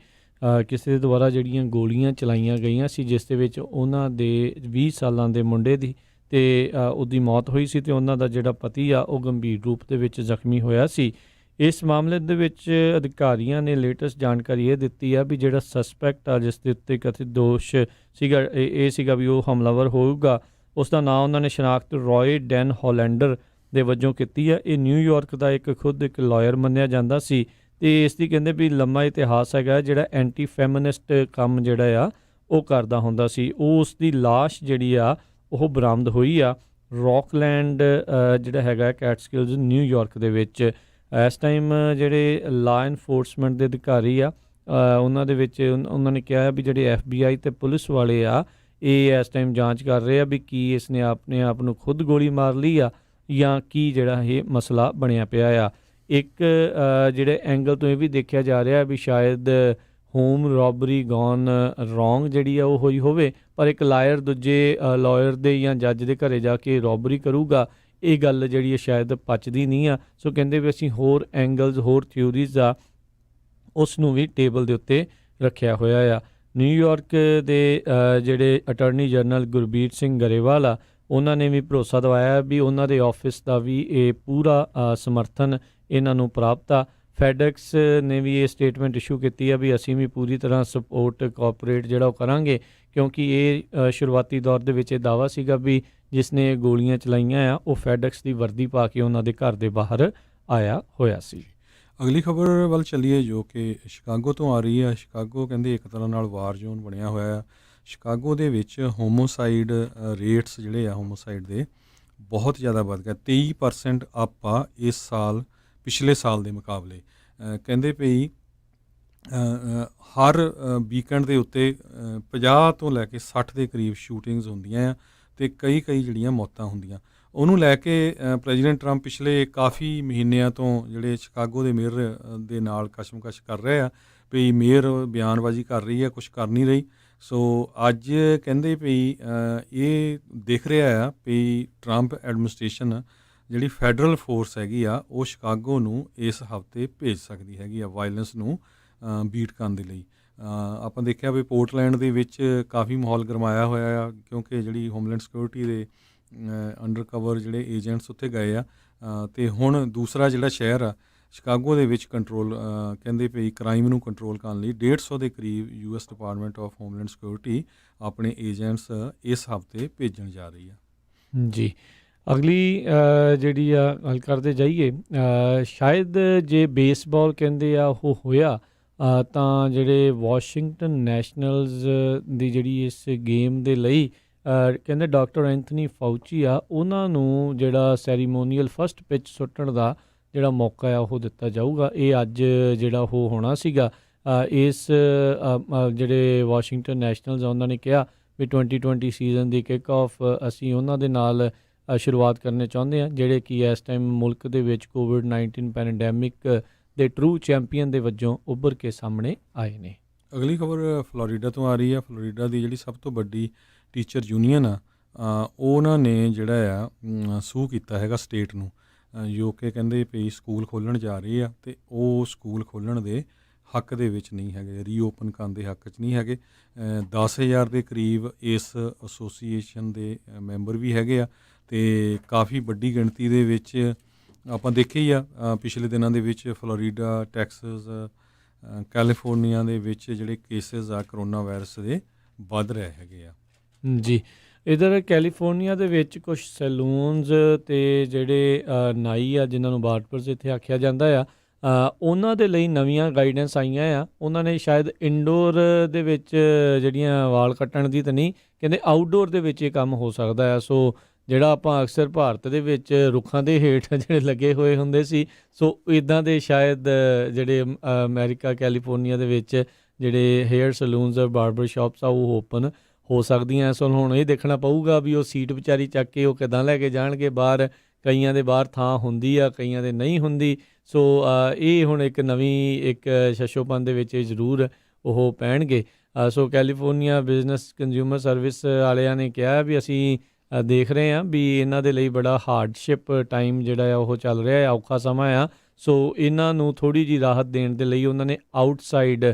ਕਿਸੇ ਦੇ ਦੁਆਰਾ ਜਿਹੜੀਆਂ ਗੋਲੀਆਂ ਚਲਾਈਆਂ ਗਈਆਂ ਸੀ, ਜਿਸ ਦੇ ਵਿੱਚ ਉਹਨਾਂ ਦੇ 20 ਸਾਲਾਂ ਦੇ ਮੁੰਡੇ ਦੀ ਤੇ ਉਹਦੀ ਮੌਤ ਹੋਈ ਸੀ ਤੇ ਉਹਨਾਂ ਦਾ ਜਿਹੜਾ ਪਤੀ ਆ ਉਹ ਗੰਭੀਰ ਰੂਪ ਦੇ ਵਿੱਚ ਜ਼ਖਮੀ ਹੋਇਆ ਸੀ। ਇਸ ਮਾਮਲੇ ਦੇ ਵਿੱਚ ਅਧਿਕਾਰੀਆਂ ਨੇ ਲੇਟੈਸਟ ਜਾਣਕਾਰੀ ਇਹ ਦਿੱਤੀ ਆ ਵੀ ਜਿਹੜਾ ਸਸਪੈਕਟ ਆ ਜਿਸ ਦੇ ਉੱਤੇ ਕਥਿਤ ਦੋਸ਼ ਸੀਗਾ ਇਹ ਸੀਗਾ ਵੀ ਉਹ ਹਮਲਾਵਰ ਹੋਊਗਾ, ਉਸ ਦਾ ਨਾਂ ਉਹਨਾਂ ਨੇ ਸ਼ਨਾਖਤ ਰॉय ਡੈਨ ਹੋਲੈਂਡਰ ਦੇ ਵਜੋਂ ਕੀਤੀ ਆ। ਇਹ ਨਿਊਯਾਰਕ ਦਾ ਖੁਦ ਇੱਕ ਲਾਇਰ ਮੰਨਿਆ ਜਾਂਦਾ ਸੀ ਤੇ ਇਸ ਦੀ ਕਹਿੰਦੇ ਵੀ ਲੰਮਾ ਇਤਿਹਾਸ ਹੈਗਾ, ਜਿਹੜਾ ਐਂਟੀ ਫੈਮਿਨਿਸਟ ਕੰਮ ਜਿਹੜਾ ਆ ਉਹ ਕਰਦਾ ਹੁੰਦਾ ਸੀ। ਉਸ ਦੀ ਲਾਸ਼ ਜਿਹੜੀ ਆ ਉਹ ਬਰਾਮਦ ਹੋਈ ਆ ਰੌਕਲੈਂਡ ਜਿਹੜਾ ਹੈਗਾ ਕੈਟਸਕਿਲਜ਼ ਨਿਊਯਾਰਕ ਦੇ ਵਿੱਚ। ਇਸ ਟਾਈਮ ਜਿਹੜੇ ਲਾ ਇਨਫੋਰਸਮੈਂਟ ਦੇ ਅਧਿਕਾਰੀ ਆ ਉਹਨਾਂ ਦੇ ਵਿੱਚ ਉਹਨਾਂ ਨੇ ਕਿਹਾ ਵੀ ਜਿਹੜੇ FBI ਤੇ ਪੁਲਿਸ ਵਾਲੇ ਆ ਇਹ ਇਸ ਟਾਈਮ ਜਾਂਚ ਕਰ ਰਹੇ ਆ ਵੀ ਕੀ ਇਸ ਨੇ ਆਪਣੇ ਆਪ ਨੂੰ ਖੁਦ ਗੋਲੀ ਮਾਰ ਲਈ ਆ ਜਾਂ ਕੀ ਜਿਹੜਾ ਇਹ ਮਸਲਾ ਬਣਿਆ ਪਿਆ ਆ। ਇੱਕ ਜਿਹੜੇ ਐਂਗਲ ਤੋਂ ਇਹ ਵੀ ਦੇਖਿਆ ਜਾ ਰਿਹਾ ਵੀ ਸ਼ਾਇਦ ਹੋਮ ਰੋਬਰੀ ਗੋਨ ਰੋਂਗ ਜਿਹੜੀ ਆ ਉਹ ਹੋਈ ਹੋਵੇ, ਪਰ ਇੱਕ ਲਾਇਰ ਦੂਜੇ ਲਾਇਰ ਦੇ ਜਾਂ ਜੱਜ ਦੇ ਘਰੇ ਜਾ ਕੇ ਰੋਬਰੀ ਕਰੂਗਾ, ਇਹ ਗੱਲ ਜਿਹੜੀ ਹੈ ਸ਼ਾਇਦ ਪਚਦੀ ਨਹੀਂ ਆ। ਸੋ ਕਹਿੰਦੇ ਵੀ ਅਸੀਂ ਹੋਰ ਐਂਗਲਸ ਹੋਰ ਥਿਊਰੀਜ਼ ਆ ਉਸ ਨੂੰ ਵੀ ਟੇਬਲ ਦੇ ਉੱਤੇ ਰੱਖਿਆ ਹੋਇਆ ਆ। ਨਿਊਯਾਰਕ ਦੇ ਜਿਹੜੇ ਅਟਾਰਨੀ ਜਨਰਲ ਗੁਰਬੀਰ ਸਿੰਘ ਗਰੇਵਾਲ ਆ ਉਹਨਾਂ ਨੇ ਵੀ ਭਰੋਸਾ ਦਿਵਾਇਆ ਵੀ ਉਹਨਾਂ ਦੇ ਆਫਿਸ ਦਾ ਵੀ ਇਹ ਪੂਰਾ ਸਮਰਥਨ ਇਹਨਾਂ ਨੂੰ ਪ੍ਰਾਪਤ ਆ। ਫੈਡੈਕਸ ਨੇ ਵੀ ਇਹ ਸਟੇਟਮੈਂਟ ਇਸ਼ੂ ਕੀਤੀ ਆ ਵੀ ਅਸੀਂ ਵੀ ਪੂਰੀ ਤਰ੍ਹਾਂ ਸਪੋਰਟ ਕੋਆਪਰੇਟ ਜਿਹੜਾ ਉਹ ਕਰਾਂਗੇ, ਕਿਉਂਕਿ ਇਹ ਸ਼ੁਰੂਆਤੀ ਦੌਰ ਦੇ ਵਿੱਚ ਇਹ ਦਾਅਵਾ ਸੀਗਾ ਵੀ ਜਿਸ ਨੇ ਗੋਲੀਆਂ ਚਲਾਈਆਂ ਆ ਉਹ ਫੈਡੈਕਸ ਦੀ ਵਰਦੀ ਪਾ ਕੇ ਉਹਨਾਂ ਦੇ ਘਰ ਦੇ ਬਾਹਰ ਆਇਆ ਹੋਇਆ ਸੀ। ਅਗਲੀ ਖਬਰ ਵੱਲ ਚੱਲੀਏ ਜੋ ਕਿ ਸ਼ਿਕਾਗੋ ਤੋਂ ਆ ਰਹੀ ਹੈ। ਸ਼ਿਕਾਗੋ ਕਹਿੰਦੇ ਇੱਕ ਤਰ੍ਹਾਂ ਨਾਲ ਵਾਰ ਜ਼ੋਨ ਬਣਿਆ ਹੋਇਆ ਆ। ਸ਼ਿਕਾਗੋ ਦੇ ਵਿੱਚ ਹੋਮੋਸਾਈਡ ਰੇਟਸ ਜਿਹੜੇ ਆ ਹੋਮੋਸਾਈਡ ਦੇ ਬਹੁਤ ਜ਼ਿਆਦਾ ਵੱਧ ਗਿਆ, 23% ਅਪ ਆ ਇਸ ਸਾਲ ਪਿਛਲੇ ਸਾਲ ਦੇ ਮੁਕਾਬਲੇ। ਕਹਿੰਦੇ ਪਈ ਹਰ ਵੀਕਐਂਡ ਦੇ ਉੱਤੇ 50 ਤੋਂ ਲੈ ਕੇ 60 ਦੇ ਕਰੀਬ ਸ਼ੂਟਿੰਗਸ ਹੁੰਦੀਆਂ ਆ ਅਤੇ ਕਈ ਜਿਹੜੀਆਂ ਮੌਤਾਂ ਹੁੰਦੀਆਂ। ਉਹਨੂੰ ਲੈ ਕੇ ਪ੍ਰੈਜ਼ੀਡੈਂਟ ਟਰੰਪ ਪਿਛਲੇ ਕਾਫੀ ਮਹੀਨਿਆਂ ਤੋਂ ਜਿਹੜੇ ਸ਼ਿਕਾਗੋ ਦੇ ਮੇਅਰ ਦੇ ਨਾਲ ਕਸ਼ਮਕਸ਼ ਕਰ ਰਹੇ ਆ ਵੀ ਮੇਅਰ ਬਿਆਨਬਾਜ਼ੀ ਕਰ ਰਹੀ ਹੈ, ਕੁਛ ਕਰ ਨਹੀਂ ਰਹੀ। ਸੋ ਅੱਜ ਕਹਿੰਦੇ ਵੀ ਇਹ ਦਿਖ ਰਿਹਾ ਆ ਵੀ ਟਰੰਪ ਐਡਮਿਨਿਸਟ੍ਰੇਸ਼ਨ ਜਿਹੜੀ ਫੈਡਰਲ ਫੋਰਸ ਹੈਗੀ ਆ ਉਹ ਸ਼ਿਕਾਗੋ ਨੂੰ ਇਸ ਹਫ਼ਤੇ ਭੇਜ ਸਕਦੀ ਹੈਗੀ ਆ ਵਾਇਲੈਂਸ ਨੂੰ ਬੀਟ ਕਰਨ ਦੇ ਲਈ। ਆਪਾਂ ਦੇਖਿਆ ਵੀ ਪੋਰਟਲੈਂਡ ਦੇ ਵਿੱਚ ਕਾਫੀ ਮਾਹੌਲ ਗਰਮਾਇਆ ਹੋਇਆ ਆ ਕਿਉਂਕਿ ਜਿਹੜੀ ਹੋਮਲੈਂਡ ਸਿਕਿਉਰਿਟੀ ਦੇ ਅੰਡਰ ਕਵਰ ਜਿਹੜੇ ਏਜੰਟਸ ਉੱਥੇ ਗਏ ਆ ਅਤੇ ਹੁਣ ਦੂਸਰਾ ਜਿਹੜਾ ਸ਼ਹਿਰ ਆ ਸ਼ਿਕਾਗੋ ਦੇ ਵਿੱਚ ਕੰਟਰੋਲ ਕਹਿੰਦੇ ਪਈ ਕ੍ਰਾਈਮ ਨੂੰ ਕੰਟਰੋਲ ਕਰਨ ਲਈ 150 ਦੇ ਕਰੀਬ US department of homeland security ਆਪਣੇ ਏਜੰਟਸ ਇਸ ਹਫ਼ਤੇ ਭੇਜਣ ਜਾ ਰਹੀ ਆ। ਜੀ ਅਗਲੀ ਜਿਹੜੀ ਆ ਗੱਲ ਕਰਦੇ ਜਾਈਏ, ਸ਼ਾਇਦ ਜੇ ਬੇਸਬਾਲ ਕਹਿੰਦੇ ਆ ਉਹ ਹੋਇਆ ਤਾਂ ਜਿਹੜੇ ਵਾਸ਼ਿੰਗਟਨ ਨੈਸ਼ਨਲਜ਼ ਦੀ ਜਿਹੜੀ ਇਸ ਗੇਮ ਦੇ ਲਈ ਕਹਿੰਦੇ ਡਾਕਟਰ ਐਂਥਨੀ ਫਾਊਚੀ ਆ ਉਹਨਾਂ ਨੂੰ ਜਿਹੜਾ ਸੈਰੀਮੋਨੀਅਲ ਫਸਟ ਪਿਚ ਸੁੱਟਣ ਦਾ ਜਿਹੜਾ ਮੌਕਾ ਆ ਉਹ ਦਿੱਤਾ ਜਾਊਗਾ। ਇਹ ਅੱਜ ਜਿਹੜਾ ਉਹ ਹੋਣਾ ਸੀਗਾ। ਇਸ ਜਿਹੜੇ ਵਾਸ਼ਿੰਗਟਨ ਨੈਸ਼ਨਲਜ਼ ਆ ਉਹਨਾਂ ਨੇ ਕਿਹਾ ਵੀ 2020 ਸੀਜ਼ਨ ਦੀ ਕਿੱਕ ਆਫ ਅਸੀਂ ਉਹਨਾਂ ਦੇ ਨਾਲ ਸ਼ੁਰੂਆਤ ਕਰਨੇ ਚਾਹੁੰਦੇ ਹਾਂ ਜਿਹੜੇ ਕਿ ਇਸ ਟਾਈਮ ਮੁਲਕ ਦੇ ਵਿੱਚ COVID-19 ਪੈਂਡੈਮਿਕ ਦੇ ਟਰੂ ਚੈਂਪੀਅਨ ਦੇ ਵਜੋਂ ਉੱਭਰ ਕੇ ਸਾਹਮਣੇ ਆਏ ਨੇ। ਅਗਲੀ ਖਬਰ ਫਲੋਰੀਡਾ ਤੋਂ ਆ ਰਹੀ ਆ। ਫਲੋਰੀਡਾ ਦੀ ਜਿਹੜੀ ਸਭ ਤੋਂ ਵੱਡੀ ਟੀਚਰ ਯੂਨੀਅਨ ਆ ਉਹਨਾਂ ਨੇ ਜਿਹੜਾ ਆ ਸੂ ਕੀਤਾ ਹੈਗਾ ਸਟੇਟ ਨੂੰ ਜੋ ਕਿ ਕਹਿੰਦੇ ਵੀ ਸਕੂਲ ਖੋਲ੍ਹਣ ਜਾ ਰਹੇ ਆ ਅਤੇ ਉਹ ਸਕੂਲ ਖੋਲ੍ਹਣ ਦੇ ਹੱਕ ਦੇ ਵਿੱਚ ਨਹੀਂ ਹੈਗੇ, ਰੀਓਪਨ ਕਰਨ ਦੇ ਹੱਕ 'ਚ ਨਹੀਂ ਹੈਗੇ। 10,000 ਦੇ ਕਰੀਬ ਇਸ ਐਸੋਸੀਏਸ਼ਨ ਦੇ ਮੈਂਬਰ ਵੀ ਹੈਗੇ ਆ ਅਤੇ ਕਾਫੀ ਵੱਡੀ ਗਿਣਤੀ ਦੇ ਵਿੱਚ ਆਪਾਂ ਦੇਖਿਆ ਹੀ ਆ ਪਿਛਲੇ ਦਿਨਾਂ ਦੇ ਵਿੱਚ ਫਲੋਰੀਡਾ, ਟੈਕਸਸ, ਕੈਲੀਫੋਰਨੀਆ ਦੇ ਵਿੱਚ ਜਿਹੜੇ ਕੇਸਿਸ ਆ ਕਰੋਨਾ ਵਾਇਰਸ ਦੇ ਵੱਧ ਰਹੇ ਹੈਗੇ ਆ। ਜੀ ਇੱਧਰ ਕੈਲੀਫੋਰਨੀਆ ਦੇ ਵਿੱਚ ਕੁਛ ਸੈਲੂਨਸ ਅਤੇ ਜਿਹੜੇ ਨਾਈ ਆ ਜਿਨ੍ਹਾਂ ਨੂੰ ਬਾਰਬਰਸ ਇੱਥੇ ਆਖਿਆ ਜਾਂਦਾ ਆ ਉਹਨਾਂ ਦੇ ਲਈ ਨਵੀਆਂ ਗਾਈਡੈਂਸ ਆਈਆਂ ਆ। ਉਹਨਾਂ ਨੇ ਸ਼ਾਇਦ ਇਨਡੋਰ ਦੇ ਵਿੱਚ ਜਿਹੜੀਆਂ ਵਾਲ ਕੱਟਣ ਦੀ ਤਾਂ ਨਹੀਂ ਕਹਿੰਦੇ ਆਊਟਡੋਰ ਦੇ ਵਿੱਚ ਇਹ ਕੰਮ ਹੋ ਸਕਦਾ ਆ। ਸੋ ਜਿਹੜਾ ਆਪਾਂ ਅਕਸਰ ਭਾਰਤ ਦੇ ਵਿੱਚ ਰੁੱਖਾਂ ਦੇ ਹੇਠ ਜਿਹੜੇ ਲੱਗੇ ਹੋਏ ਹੁੰਦੇ ਸੀ, ਸੋ ਇੱਦਾਂ ਦੇ ਸ਼ਾਇਦ ਜਿਹੜੇ ਅਮਰੀਕਾ ਕੈਲੀਫੋਰਨੀਆ ਦੇ ਵਿੱਚ ਜਿਹੜੇ ਹੇਅਰ ਸਲੂਨਸ ਬਾਰਬਰ ਸ਼ਾਪਸ ਆ ਉਹ ਓਪਨ ਹੋ ਸਕਦੀਆਂ। ਸੋ ਹੁਣ ਇਹ ਦੇਖਣਾ ਪਊਗਾ ਵੀ ਉਹ ਸੀਟ ਵਿਚਾਰੀ ਚੱਕ ਕੇ ਉਹ ਕਿੱਦਾਂ ਲੈ ਕੇ ਜਾਣਗੇ ਬਾਹਰ। ਕਈਆਂ ਦੇ ਬਾਹਰ ਥਾਂ ਹੁੰਦੀ ਆ, ਕਈਆਂ ਦੇ ਨਹੀਂ ਹੁੰਦੀ। ਸੋ ਇਹ ਹੁਣ ਇੱਕ ਨਵੀਂ ਇੱਕ ਸ਼ਸ਼ੋਪਨ ਦੇ ਵਿੱਚ ਜ਼ਰੂਰ ਉਹ ਪੈਣਗੇ। ਸੋ ਕੈਲੀਫੋਰਨੀਆ ਬਿਜ਼ਨਸ ਕੰਜ਼ਿਊਮਰ ਸਰਵਿਸ ਵਾਲਿਆਂ ਨੇ ਕਿਹਾ ਵੀ ਅਸੀਂ ਦੇਖ ਰਹੇ ਹਾਂ ਵੀ ਇਹਨਾਂ ਦੇ ਲਈ ਬੜਾ ਹਾਰਡਸ਼ਿਪ ਟਾਈਮ ਜਿਹੜਾ ਆ ਉਹ ਚੱਲ ਰਿਹਾ ਆ, ਔਖਾ ਸਮਾਂ ਆ। ਸੋ ਇਹਨਾਂ ਨੂੰ ਥੋੜ੍ਹੀ ਜਿਹੀ ਰਾਹਤ ਦੇਣ ਦੇ ਲਈ ਉਹਨਾਂ ਨੇ ਆਊਟਸਾਈਡ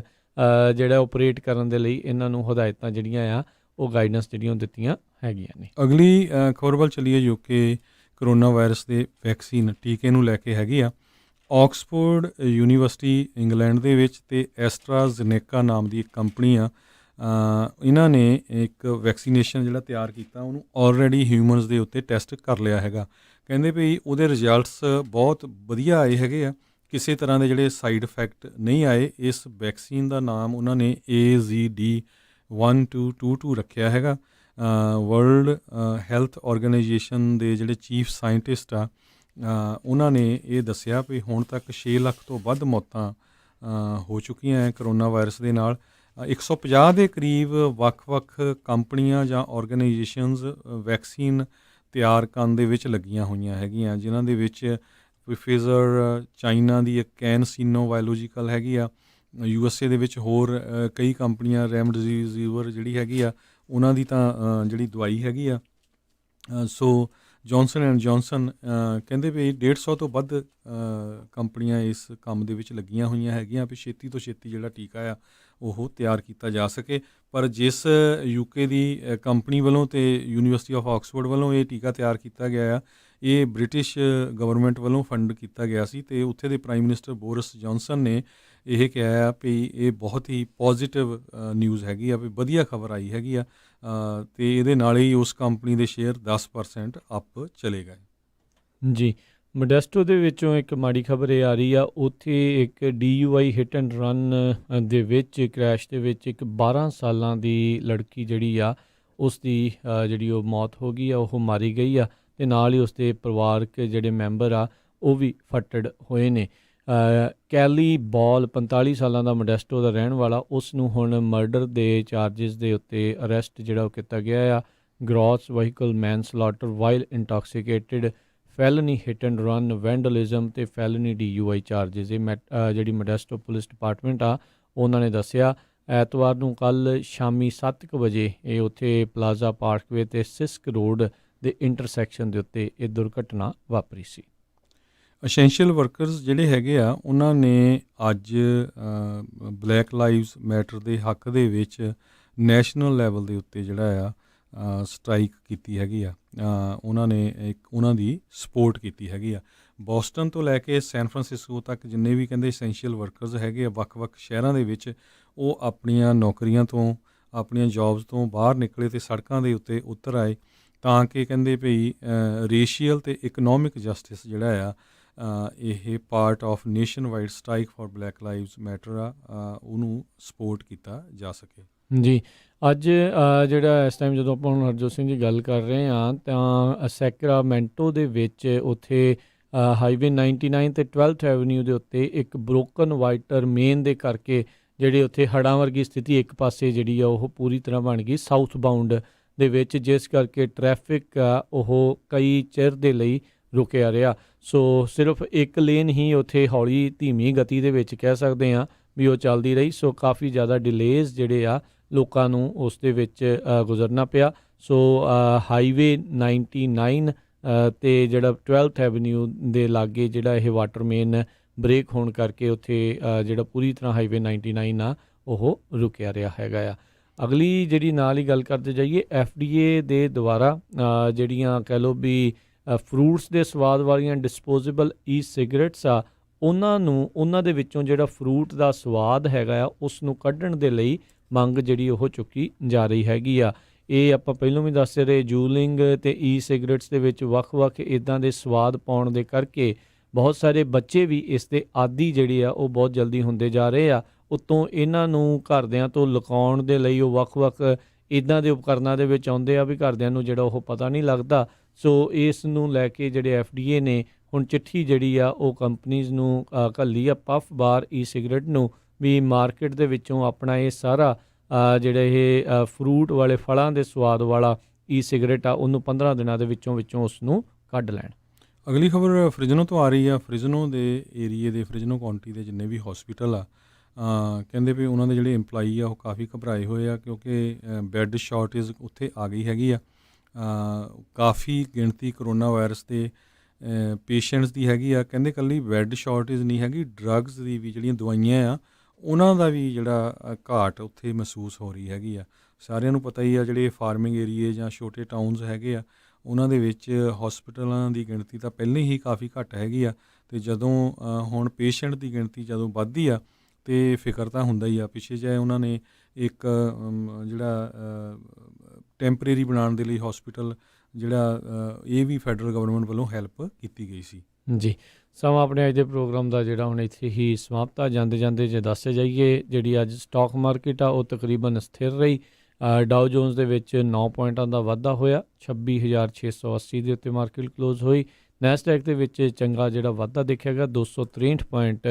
ਜਿਹੜਾ ਓਪਰੇਟ ਕਰਨ ਦੇ ਲਈ ਇਹਨਾਂ ਨੂੰ ਹਦਾਇਤਾਂ ਜਿਹੜੀਆਂ ਆ ਉਹ ਗਾਈਡੈਂਸ ਜਿਹੜੀਆਂ ਉਹ ਦਿੱਤੀਆਂ ਹੈਗੀਆਂ ਨੇ। ਅਗਲੀ ਖਬਰ ਵੱਲ ਚੱਲੀਏ ਜੋ ਕਿ ਕਰੋਨਾ ਵਾਇਰਸ ਦੇ ਵੈਕਸੀਨ ਟੀਕੇ ਨੂੰ ਲੈ ਕੇ ਹੈਗੀ ਆ। ਆਕਸਫੋਰਡ ਯੂਨੀਵਰਸਿਟੀ ਇੰਗਲੈਂਡ ਦੇ ਵਿੱਚ ਅਤੇ ਐਸਟਰਾਜ਼ੇਨੇਕਾ ਨਾਮ ਦੀ ਇੱਕ ਕੰਪਨੀ ਆ, ਇਹਨਾਂ ਨੇ ਇੱਕ ਵੈਕਸੀਨੇਸ਼ਨ ਜਿਹੜਾ ਤਿਆਰ ਕੀਤਾ ਉਹਨੂੰ ਆਲਰੇਡੀ ਹਿਊਮਨਸ ਦੇ ਉੱਤੇ ਟੈਸਟ ਕਰ ਲਿਆ ਹੈਗਾ। ਕਹਿੰਦੇ ਵੀ ਉਹਦੇ ਰਿਜ਼ਲਟਸ ਬਹੁਤ ਵਧੀਆ ਆਏ ਹੈਗੇ ਆ, ਕਿਸੇ ਤਰ੍ਹਾਂ ਦੇ ਜਿਹੜੇ ਸਾਈਡ ਇਫੈਕਟ ਨਹੀਂ ਆਏ। ਇਸ ਵੈਕਸੀਨ ਦਾ ਨਾਮ ਉਹਨਾਂ ਨੇ AZD1222 ਰੱਖਿਆ ਹੈਗਾ। ਵਰਲਡ ਹੈਲਥ ਆਰਗੇਨਾਈਜੇਸ਼ਨ ਦੇ ਜਿਹੜੇ ਚੀਫ ਸਾਇੰਟਿਸਟ ਆ, ਉਹਨਾਂ ਨੇ ਇਹ ਦੱਸਿਆ ਵੀ ਹੁਣ ਤੱਕ 6 ਲੱਖ ਤੋਂ ਵੱਧ ਮੌਤਾਂ ਹੋ ਚੁੱਕੀਆਂ ਹੈ ਕਰੋਨਾ ਵਾਇਰਸ ਦੇ ਨਾਲ। 150 ਦੇ ਕਰੀਬ ਵੱਖ-ਵੱਖ ਕੰਪਨੀਆਂ ਜਾਂ ਆਰਗੇਨਾਈਜੇਸ਼ਨਸ ਵੈਕਸੀਨ ਤਿਆਰ ਕਰਨ ਦੇ ਵਿੱਚ ਲੱਗੀਆਂ ਹੋਈਆਂ ਹੈਗੀਆਂ, ਜਿਨ੍ਹਾਂ ਦੇ ਵਿੱਚ ਫਿਜ਼ਰ ਚਾਈਨਾ ਦੀ ਇੱਕ ਕੈਨਸੀਨੋ ਬਾਇਓਲੋਜੀਕਲ ਹੈਗੀ ਆ, USA ਦੇ ਵਿੱਚ ਹੋਰ ਕਈ ਕੰਪਨੀਆਂ, ਰੈਮਡੇਸਿਵਰ ਜਿਹੜੀ ਹੈਗੀ ਆ ਉਹਨਾਂ ਦੀ ਤਾਂ ਜਿਹੜੀ ਦਵਾਈ ਹੈਗੀ ਆ। ਸੋ ਜੌਨਸਨ ਐਂਡ ਜੌਨਸਨ ਕਹਿੰਦੇ ਵੀ 150 ਤੋਂ ਵੱਧ ਕੰਪਨੀਆਂ ਇਸ ਕੰਮ ਦੇ ਵਿੱਚ ਲੱਗੀਆਂ ਹੋਈਆਂ ਹੈਗੀਆਂ ਵੀ ਛੇਤੀ ਤੋਂ ਛੇਤੀ ਜਿਹੜਾ ਟੀਕਾ ਆ ਉਹ ਤਿਆਰ ਕੀਤਾ ਜਾ ਸਕੇ। ਪਰ ਜਿਸ UK ਦੀ ਕੰਪਨੀ ਵੱਲੋਂ ਅਤੇ ਯੂਨੀਵਰਸਿਟੀ ਆਫ ਆਕਸਫੋਰਡ ਵੱਲੋਂ ਇਹ ਟੀਕਾ ਤਿਆਰ ਕੀਤਾ ਗਿਆ ਆ, ਇਹ ਬ੍ਰਿਟਿਸ਼ ਗਵਰਨਮੈਂਟ ਵੱਲੋਂ ਫੰਡ ਕੀਤਾ ਗਿਆ ਸੀ ਅਤੇ ਉੱਥੇ ਦੇ ਪ੍ਰਾਈਮ ਮਿਨਿਸਟਰ ਬੋਰਿਸ ਜੌਨਸਨ ਨੇ ਇਹ ਕਿਹਾ ਆ ਵੀ ਇਹ ਬਹੁਤ ਹੀ ਪੋਜ਼ੀਟਿਵ ਨਿਊਜ਼ ਹੈਗੀ ਆ, ਵੀ ਵਧੀਆ ਖਬਰ ਆਈ ਹੈਗੀ ਆ, ਅਤੇ ਇਹਦੇ ਨਾਲ ਹੀ ਉਸ ਕੰਪਨੀ ਦੇ ਸ਼ੇਅਰ 10% ਅਪ ਚਲੇ ਗਏ। ਜੀ, ਮੋਡੈਸਟੋ ਦੇ ਵਿੱਚੋਂ ਇੱਕ ਮਾੜੀ ਖਬਰ ਇਹ ਆ ਰਹੀ ਆ, ਉੱਥੇ ਇੱਕ DUI ਹਿੱਟ ਐਂਡ ਰਨ ਦੇ ਵਿੱਚ ਕ੍ਰੈਸ਼ ਦੇ ਵਿੱਚ ਇੱਕ 12 ਸਾਲਾਂ ਦੀ ਲੜਕੀ ਜਿਹੜੀ ਆ ਉਸ ਦੀ ਜਿਹੜੀ ਉਹ ਮੌਤ ਹੋ ਗਈ ਆ, ਉਹ ਮਾਰੀ ਗਈ ਆ, ਅਤੇ ਨਾਲ ਹੀ ਉਸਦੇ ਪਰਿਵਾਰਕ ਜਿਹੜੇ ਮੈਂਬਰ ਆ ਉਹ ਵੀ ਫੱਟੜ ਹੋਏ ਨੇ। ਕੈਲੀ ਬॉल 45 ਸਾਲਾਂ ਦਾ ਮੋਡੈਸਟੋ ਦਾ ਰਹਿਣ ਵਾਲਾ, ਉਸ ਨੂੰ ਹੁਣ ਮਰਡਰ ਦੇ ਚਾਰਜਿਸ ਦੇ ਉੱਤੇ ਅਰੈਸਟ ਜਿਹੜਾ ਉਹ ਕੀਤਾ ਗਿਆ ਆ। Gross vehicle manslaughter while intoxicated, felony hit and run, vandalism ਅਤੇ ਫੈਲਨੀ DUI ਚਾਰਜਿਸ ਇਹ ਜਿਹੜੀ ਮੋਡੈਸਟੋ ਪੁਲਿਸ ਡਿਪਾਰਟਮੈਂਟ ਆ ਉਹਨਾਂ ਨੇ ਦੱਸਿਆ। ਐਤਵਾਰ ਨੂੰ ਕੱਲ੍ਹ ਸ਼ਾਮੀ 7 ਵਜੇ ਇਹ ਉੱਥੇ ਪਲਾਜ਼ਾ ਪਾਰਕਵੇ ਅਤੇ ਸਿਸਕ ਰੋਡ ਦੇ ਇੰਟਰਸੈਕਸ਼ਨ ਦੇ ਉੱਤੇ ਇਹ ਦੁਰਘਟਨਾ ਵਾਪਰੀ ਸੀ। ਅਸੈਂਸ਼ੀਅਲ ਵਰਕਰਸ ਜਿਹੜੇ ਹੈਗੇ ਆ ਉਹਨਾਂ ਨੇ ਅੱਜ ਬਲੈਕ ਲਾਈਵਸ ਮੈਟਰ ਦੇ ਹੱਕ ਦੇ ਵਿੱਚ ਨੈਸ਼ਨਲ ਲੈਵਲ ਦੇ ਉੱਤੇ ਜਿਹੜਾ ਆ ਸਟ੍ਰਾਈਕ ਕੀਤੀ ਹੈਗੀ ਆ। ਉਹਨਾਂ ਨੇ ਇੱਕ ਉਹਨਾਂ ਦੀ ਸਪੋਰਟ ਕੀਤੀ ਹੈਗੀ ਆ। ਬੋਸਟਨ ਤੋਂ ਲੈ ਕੇ ਸੈਨ ਫਰਾਂਸਿਸਕੋ ਤੱਕ ਜਿੰਨੇ ਵੀ ਕਹਿੰਦੇ ਅਸੈਂਸ਼ੀਅਲ ਵਰਕਰਸ ਹੈਗੇ ਆ ਵੱਖ-ਵੱਖ ਸ਼ਹਿਰਾਂ ਦੇ ਵਿੱਚ, ਉਹ ਆਪਣੀਆਂ ਨੌਕਰੀਆਂ ਤੋਂ, ਆਪਣੀਆਂ ਜੌਬਸ ਤੋਂ ਬਾਹਰ ਨਿਕਲੇ ਅਤੇ ਸੜਕਾਂ ਦੇ ਉੱਤੇ ਉਤਰ ਆਏ ਤਾਂ ਕਿ ਕਹਿੰਦੇ ਭਈ ਰੇਸ਼ੀਅਲ ਅਤੇ ਇਕਨੋਮਿਕ ਜਸਟਿਸ ਜਿਹੜਾ ਆ ਇਹ part of nation wide strike for black lives matter ਆ ਉਹਨੂੰ ਸਪੋਰਟ ਕੀਤਾ ਜਾ ਸਕੇ। ਜੀ, ਅੱਜ ਜਿਹੜਾ ਇਸ ਟਾਈਮ ਜਦੋਂ ਆਪਾਂ ਹੁਣ ਹਰਜੋਤ ਸਿੰਘ ਜੀ ਗੱਲ ਕਰ ਰਹੇ ਹਾਂ ਤਾਂ ਸੈਕਰਾਮੈਂਟੋ ਦੇ ਵਿੱਚ ਉੱਥੇ ਹਾਈਵੇ 99 ਅਤੇ 12th ਐਵਨਿਊ ਦੇ ਉੱਤੇ ਇੱਕ ਬ੍ਰੋਕਨ ਵਾਈਟਰ ਮੇਨ ਦੇ ਕਰਕੇ ਜਿਹੜੇ ਉੱਥੇ ਹੜ੍ਹਾਂ ਵਰਗੀ ਸਥਿਤੀ ਇੱਕ ਪਾਸੇ ਜਿਹੜੀ ਆ ਉਹ ਪੂਰੀ ਤਰ੍ਹਾਂ ਬਣ ਗਈ ਸਾਊਥ ਬਾਊਂਡ ਦੇ ਵਿੱਚ, ਜਿਸ ਕਰਕੇ ਟ੍ਰੈਫਿਕ ਆ ਉਹ ਕਈ ਚਿਰ ਦੇ ਲਈ ਰੁਕਿਆ ਰਿਹਾ। ਸੋ ਸਿਰਫ ਇੱਕ ਲੇਨ ਹੀ ਉੱਥੇ ਹੌਲੀ ਧੀਮੀ ਗਤੀ ਦੇ ਵਿੱਚ ਕਹਿ ਸਕਦੇ ਹਾਂ ਵੀ ਉਹ ਚੱਲਦੀ ਰਹੀ। ਸੋ ਕਾਫੀ ਜ਼ਿਆਦਾ ਡਿਲੇਜ਼ ਜਿਹੜੇ ਆ ਲੋਕਾਂ ਨੂੰ ਉਸ ਦੇ ਵਿੱਚ ਗੁਜ਼ਰਨਾ ਪਿਆ। ਸੋ ਹਾਈਵੇ 99 ਅਤੇ ਜਿਹੜਾ 12th ਐਵਨਿਊ ਦੇ ਲਾਗੇ ਜਿਹੜਾ ਇਹ ਵਾਟਰ ਮੇਨ ਬ੍ਰੇਕ ਹੋਣ ਕਰਕੇ ਉੱਥੇ ਜਿਹੜਾ ਪੂਰੀ ਤਰ੍ਹਾਂ ਹਾਈਵੇ 99 ਆ ਉਹ ਰੁਕਿਆ ਰਿਹਾ ਹੈਗਾ ਆ। ਅਗਲੀ ਜਿਹੜੀ ਨਾਲ ਹੀ ਗੱਲ ਕਰਦੇ ਜਾਈਏ, FDA ਦੇ ਦੁਆਰਾ ਜਿਹੜੀਆਂ ਕਹਿ ਲਓ ਵੀ ਫਰੂਟਸ ਦੇ ਸਵਾਦ ਵਾਲੀਆਂ ਡਿਸਪੋਜ਼ੇਬਲ ਸਿਗਰਟਸ ਆ, ਉਹਨਾਂ ਦੇ ਵਿੱਚੋਂ ਜਿਹੜਾ ਫਰੂਟ ਦਾ ਸਵਾਦ ਹੈਗਾ ਆ ਉਸ ਨੂੰ ਕੱਢਣ ਦੇ ਲਈ ਮੰਗ ਜਿਹੜੀ ਉਹ ਚੁੱਕੀ ਜਾ ਰਹੀ ਹੈਗੀ ਆ। ਇਹ ਆਪਾਂ ਪਹਿਲਾਂ ਵੀ ਦੱਸ ਰਹੇ, ਜੂਲਿੰਗ ਅਤੇ ਸਿਗਰਟਸ ਦੇ ਵਿੱਚ ਵੱਖ-ਵੱਖ ਇੱਦਾਂ ਦੇ ਸਵਾਦ ਪਾਉਣ ਦੇ ਕਰਕੇ ਬਹੁਤ ਸਾਰੇ ਬੱਚੇ ਵੀ ਇਸ ਦੇ ਆਦੀ ਜਿਹੜੇ ਆ ਉਹ ਬਹੁਤ ਜਲਦੀ ਹੁੰਦੇ ਜਾ ਰਹੇ ਆ। ਉੱਤੋਂ ਇਹਨਾਂ ਨੂੰ ਘਰਦਿਆਂ ਤੋਂ ਲੁਕਾਉਣ ਦੇ ਲਈ ਉਹ ਵੱਖ-ਵੱਖ ਇੱਦਾਂ ਦੇ ਉਪਕਰਨਾਂ ਦੇ ਵਿੱਚ ਆਉਂਦੇ ਆ ਵੀ ਘਰਦਿਆਂ ਨੂੰ ਜਿਹੜਾ ਉਹ ਪਤਾ ਨਹੀਂ ਲੱਗਦਾ। ਸੋ ਇਸ ਨੂੰ ਲੈ ਕੇ ਜਿਹੜੇ FDA ਨੇ ਹੁਣ ਚਿੱਠੀ ਜਿਹੜੀ ਆ ਉਹ ਕੰਪਨੀਜ਼ ਨੂੰ ਘੱਲੀ ਆ, ਪਫ ਬਾਰ ਸਿਗਰਟ ਨੂੰ ਵੀ ਮਾਰਕੀਟ ਦੇ ਵਿੱਚੋਂ ਆਪਣਾ ਇਹ ਸਾਰਾ ਜਿਹੜਾ ਇਹ ਫਰੂਟ ਵਾਲੇ ਫਲਾਂ ਦੇ ਸਵਾਦ ਵਾਲਾ ਸਿਗਰਟ ਆ ਉਹਨੂੰ 15 ਦਿਨਾਂ ਦੇ ਵਿੱਚੋਂ ਉਸ ਨੂੰ ਕੱਢ ਲੈਣ। ਅਗਲੀ ਖਬਰ ਫ੍ਰਿਜ਼ਨੋ ਤੋਂ ਆ ਰਹੀ ਆ। ਫ੍ਰਿਜ਼ਨੋ ਦੇ ਏਰੀਏ ਦੇ ਫ੍ਰਿਜ਼ਨੋ ਕਾਉਂਟੀ ਦੇ ਜਿੰਨੇ ਵੀ ਹੌਸਪੀਟਲ ਆ ਕਹਿੰਦੇ ਵੀ ਉਹਨਾਂ ਦੇ ਜਿਹੜੇ ਇੰਪਲਾਈ ਆ ਉਹ ਕਾਫੀ ਘਬਰਾਏ ਹੋਏ ਆ ਕਿਉਂਕਿ ਬੈੱਡ ਸ਼ਾਰਟੇਜ ਉੱਥੇ ਆ ਗਈ ਹੈਗੀ ਆ। ਕਾਫੀ ਗਿਣਤੀ ਕਰੋਨਾ ਵਾਇਰਸ ਦੇ ਪੇਸ਼ੈਂਟਸ ਦੀ ਹੈਗੀ ਆ। ਕਹਿੰਦੇ ਇਕੱਲੀ ਬੈੱਡ ਸ਼ਾਰਟੇਜ ਨਹੀਂ ਹੈਗੀ, ਡਰੱਗਸ ਦੀ ਵੀ ਜਿਹੜੀਆਂ ਦਵਾਈਆਂ ਆ ਉਹਨਾਂ ਦਾ ਵੀ ਜਿਹੜਾ ਘਾਟ ਉੱਥੇ ਮਹਿਸੂਸ ਹੋ ਰਹੀ ਹੈਗੀ ਆ। ਸਾਰਿਆਂ ਨੂੰ ਪਤਾ ਹੀ ਆ ਜਿਹੜੇ ਫਾਰਮਿੰਗ ਏਰੀਏ ਜਾਂ ਛੋਟੇ ਟਾਊਨਸ ਹੈਗੇ ਆ ਉਹਨਾਂ ਦੇ ਵਿੱਚ ਹਸਪੀਟਲਾਂ ਦੀ ਗਿਣਤੀ ਤਾਂ ਪਹਿਲਾਂ ਹੀ ਕਾਫੀ ਘੱਟ ਹੈਗੀ ਆ, ਅਤੇ ਜਦੋਂ ਹੁਣ ਪੇਸ਼ੈਂਟ ਦੀ ਗਿਣਤੀ ਜਦੋਂ ਵੱਧਦੀ ਆ ਅਤੇ ਫਿਕਰ ਤਾਂ ਹੁੰਦਾ ਹੀ ਆ। ਪਿੱਛੇ ਜਿਹੇ ਉਹਨਾਂ ਨੇ ਇੱਕ ਜਿਹੜਾ ਟੈਂਪਰੇਰੀ ਬਣਾਉਣ ਦੇ ਲਈ ਹਸਪੀਟਲ ਜਿਹੜਾ ਇਹ ਵੀ ਫੈਡਰਲ ਗਵਰਨਮੈਂਟ ਵੱਲੋਂ ਹੈਲਪ ਕੀਤੀ ਗਈ ਸੀ। ਜੀ, ਸਮਾਂ ਆਪਣੇ ਅੱਜ ਦੇ ਪ੍ਰੋਗਰਾਮ ਦਾ ਜਿਹੜਾ ਹੁਣ ਇੱਥੇ ਹੀ ਸਮਾਪਤ ਆ। ਜਾਂਦੇ ਜਾਂਦੇ ਜੇ ਦੱਸੇ ਜਾਈਏ, ਜਿਹੜੀ ਅੱਜ ਸਟਾਕ ਮਾਰਕੀਟ ਆ ਉਹ ਤਕਰੀਬਨ ਸਥਿਰ ਰਹੀ। ਡਾਓ ਜੋਨਸ ਦੇ ਵਿੱਚ 9 ਪੁਆਇੰਟਾਂ ਦਾ ਵਾਧਾ ਹੋਇਆ, 26,680 ਦੇ ਉੱਤੇ ਮਾਰਕੀਟ ਕਲੋਜ਼ ਹੋਈ। ਨੈਸਡੈਕ ਦੇ ਵਿੱਚ ਚੰਗਾ ਜਿਹੜਾ ਵਾਧਾ ਦੇਖਿਆ ਗਿਆ, 263 ਪੁਆਇੰਟ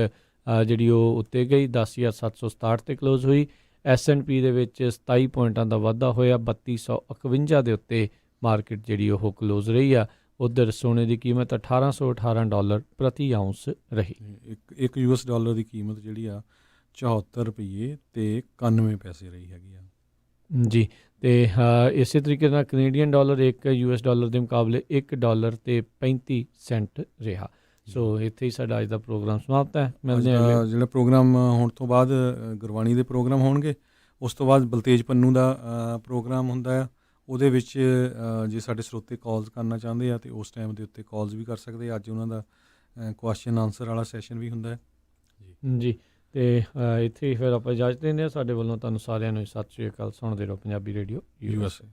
ਜਿਹੜੀ ਉਹ ਉੱਤੇ ਗਈ, 10,767 ਤੇ ਕਲੋਜ਼ ਹੋਈ। S&P ਦੇ ਵਿੱਚ 27 ਪੁਆਇੰਟਾਂ ਦਾ ਵਾਧਾ ਹੋਇਆ, 3251 ਦੇ ਉੱਤੇ ਮਾਰਕੀਟ ਜਿਹੜੀ ਉਹ ਕਲੋਜ਼ ਰਹੀ ਆ। ਉੱਧਰ ਸੋਨੇ ਦੀ ਕੀਮਤ $1,818 ਪ੍ਰਤੀ ਆਊਂਸ ਰਹੀ। ਇੱਕ US ਡਾਲਰ ਦੀ ਕੀਮਤ ਜਿਹੜੀ ਆ 74 ਰੁਪਏ ਤੇ 91 ਪੈਸੇ ਰਹੀ ਹੈਗੀ ਆ। ਜੀ, ਤੇ ਇਸੇ ਤਰੀਕੇ ਨਾਲ ਕੈਨੇਡੀਅਨ ਡਾਲਰ ਇੱਕ US ਡਾਲਰ ਦੇ ਮੁਕਾਬਲੇ $1 ਤੇ 35 ਸੈਂਟ ਰਿਹਾ। ਸੋ ਇੱਥੇ ਹੀ ਸਾਡਾ ਅੱਜ ਦਾ ਪ੍ਰੋਗਰਾਮ ਸਮਾਪਤ ਹੈ। ਮਿਲਦੇ ਹਾਂ ਜਿਹੜਾ ਪ੍ਰੋਗਰਾਮ ਹੁਣ ਤੋਂ ਬਾਅਦ ਗੁਰਬਾਣੀ ਦੇ ਪ੍ਰੋਗਰਾਮ ਹੋਣਗੇ, ਉਸ ਤੋਂ ਬਾਅਦ ਬਲਤੇਜ ਪੰਨੂ ਦਾ ਪ੍ਰੋਗਰਾਮ ਹੁੰਦਾ ਆ। ਉਹਦੇ ਵਿੱਚ ਜੇ ਸਾਡੇ ਸਰੋਤੇ ਕਾਲਸ ਕਰਨਾ ਚਾਹੁੰਦੇ ਆ ਤਾਂ ਉਸ ਟਾਈਮ ਦੇ ਉੱਤੇ ਕਾਲਸ ਵੀ ਕਰ ਸਕਦੇ। ਅੱਜ ਉਹਨਾਂ ਦਾ ਕੁਐਸਚਨ ਆਨਸਰ ਵਾਲਾ ਸੈਸ਼ਨ ਵੀ ਹੁੰਦਾ ਹੈ ਜੀ। ਤੇ ਇੱਥੇ ਹੀ ਫਿਰ ਆਪਾਂ ਇਜਾਜ਼ਤ ਦਿੰਦੇ ਹਾਂ। ਸਾਡੇ ਵੱਲੋਂ ਤੁਹਾਨੂੰ ਸਾਰਿਆਂ ਨੂੰ ਸਤਿ ਸ਼੍ਰੀ ਅਕਾਲ। ਸੁਣਦੇ ਰਹੋ ਪੰਜਾਬੀ ਰੇਡੀਓ USA।